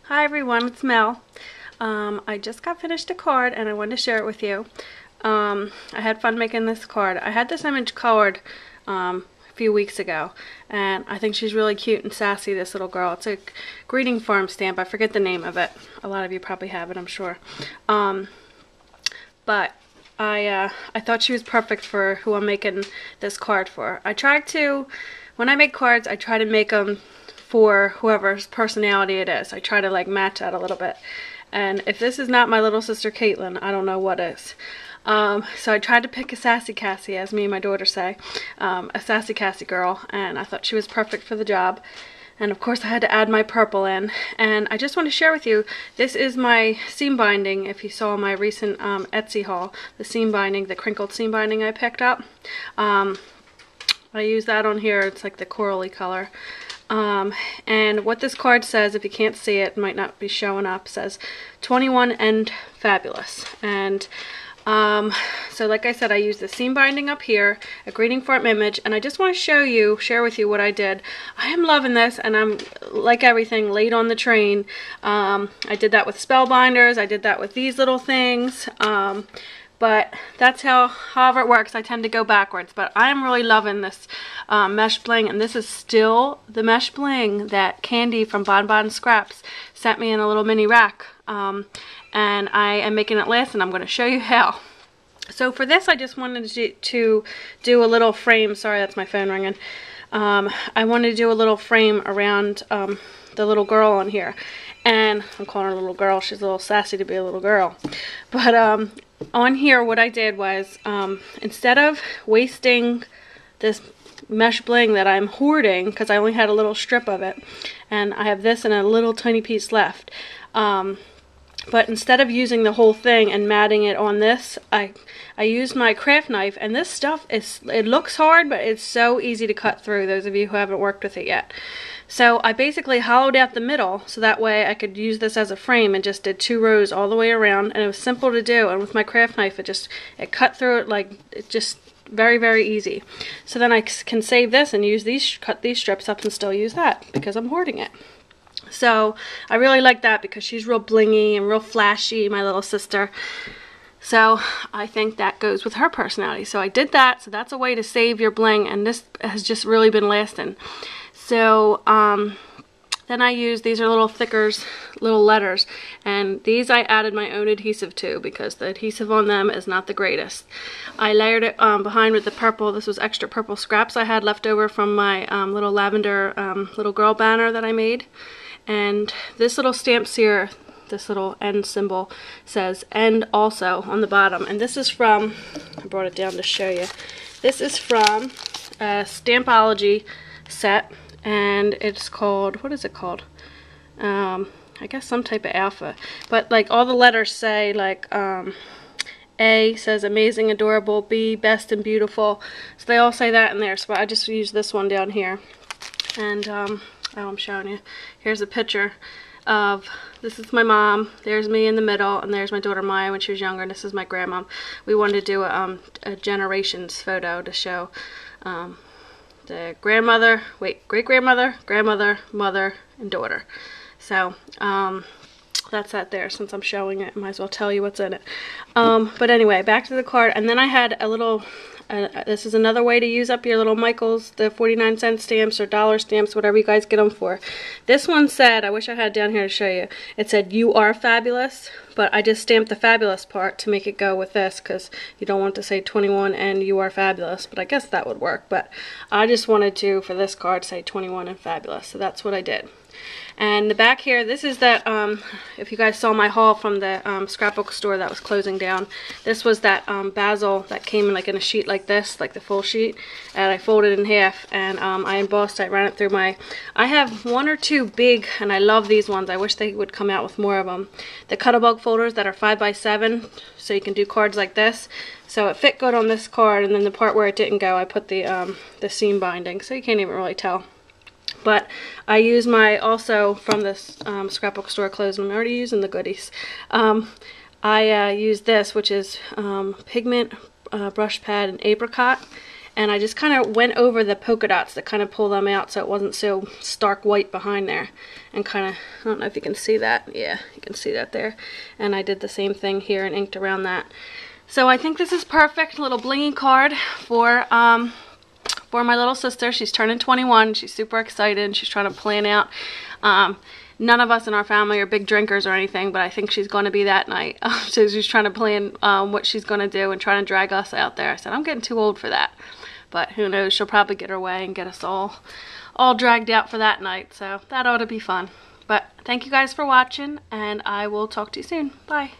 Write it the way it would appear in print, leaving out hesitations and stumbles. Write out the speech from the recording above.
Hi everyone, it's Mel. I just got finished a card and I wanted to share it with you. I had fun making this card. I had this image colored a few weeks ago, and I think she's really cute and sassy, this little girl. It's a greeting farm stamp. I forget the name of it. A lot of you probably have it, I'm sure. But I thought she was perfect for who I'm making this card for. When I make cards, I try to make them for whoever's personality it is. I try to like match that a little bit. And if this is not my little sister Caitlin, I don't know what is. So I tried to pick a sassy Cassie, as me and my daughter say, a sassy Cassie girl, and I thought she was perfect for the job. And of course I had to add my purple in. And I just want to share with you, this is my seam binding. If you saw my recent Etsy haul, the seam binding, the crinkled seam binding I picked up. I use that on here. It's like the corally color. And what this card says, if you can't see it, might not be showing up, says 21 and fabulous. And so like I said, I used the seam binding up here, a greeting farm image, and I just want to share with you what I did. I am loving this, and I'm, like everything, late on the train. I did that with spellbinders, I did that with these little things, but that's however it works. I tend to go backwards, but I'm really loving this mesh bling, and this is still the mesh bling that Candy from Bon Bon Scraps sent me in a little mini rack, and I am making it last, and I'm going to show you how. So for this, I just wanted to do a little frame. Sorry, that's my phone ringing. I wanted to do a little frame around the little girl on here, and I'm calling her a little girl. She's a little sassy to be a little girl, but on here what I did was, instead of wasting this mesh bling that I'm hoarding, because I only had a little strip of it, and I have this and a little tiny piece left, but instead of using the whole thing and matting it on this, I used my craft knife, and this stuff it looks hard, but it's so easy to cut through, those of you who haven't worked with it yet. So I basically hollowed out the middle so that way I could use this as a frame, and just did 2 rows all the way around, and it was simple to do, and with my craft knife it cut through it like it just very, very easy. So then I can save this and cut these strips up and still use that because I'm hoarding it. So I really like that because she's real blingy and real flashy, my little sister. So I think that goes with her personality. So I did that. So that's a way to save your bling, and this has just really been lasting. So then I used, these are little thickers, little letters, and these I added my own adhesive to because the adhesive on them is not the greatest. I layered it behind with the purple. This was extra purple scraps I had left over from my little lavender little girl banner that I made. And this little stamps here, this little end symbol says "and also" on the bottom. And this is from, I brought it down to show you, this is from a Stampology set, and it's called, what is it called? I guess some type of alpha. But like all the letters say, like A says amazing, adorable, B best and beautiful. So they all say that in there. So I just used this one down here. And oh, I'm showing you. Here's a picture of, this is my mom, there's me in the middle, and there's my daughter Maya when she was younger, and this is my grandma. We wanted to do a generations photo to show the grandmother, great-grandmother, grandmother, mother, and daughter. So that's that there. Since I'm showing it, I might as well tell you what's in it. But anyway, back to the card, and then I had a little, this is another way to use up your little Michaels, the 49-cent stamps or dollar stamps, whatever you guys get them for. This one said, I wish I had it down here to show you, it said "you are fabulous," but I just stamped the fabulous part to make it go with this because you don't want to say 21 and "you are fabulous," but I guess that would work. But I just wanted to, for this card, say 21 and fabulous, so that's what I did. And the back here, this is that, if you guys saw my haul from the scrapbook store that was closing down, this was that basil that came in like in a sheet like this, like the full sheet, and I folded in half, and I embossed, I ran it through my, I have 1 or 2 big, and I love these ones, I wish they would come out with more of them, the Cut-A-Bug folders that are 5x7, so you can do cards like this. So it fit good on this card, and then the part where it didn't go, I put the seam binding, so you can't even really tell. But I use my, also from this scrapbook store closing, I'm already using the goodies. I use this, which is pigment, brush pad, and apricot. And I just kind of went over the polka dots to kind of pull them out so it wasn't so stark white behind there. And kind of, I don't know if you can see that. Yeah, you can see that there. And I did the same thing here and inked around that. So I think this is perfect. Little blingy card for my little sister. She's turning 21. She's super excited. She's trying to plan out. None of us in our family are big drinkers or anything, but I think she's going to be that night. So she's trying to plan what she's going to do and trying to drag us out there. I said, I'm getting too old for that. But who knows, she'll probably get her way and get us all dragged out for that night. So that ought to be fun. But thank you guys for watching, and I will talk to you soon. Bye.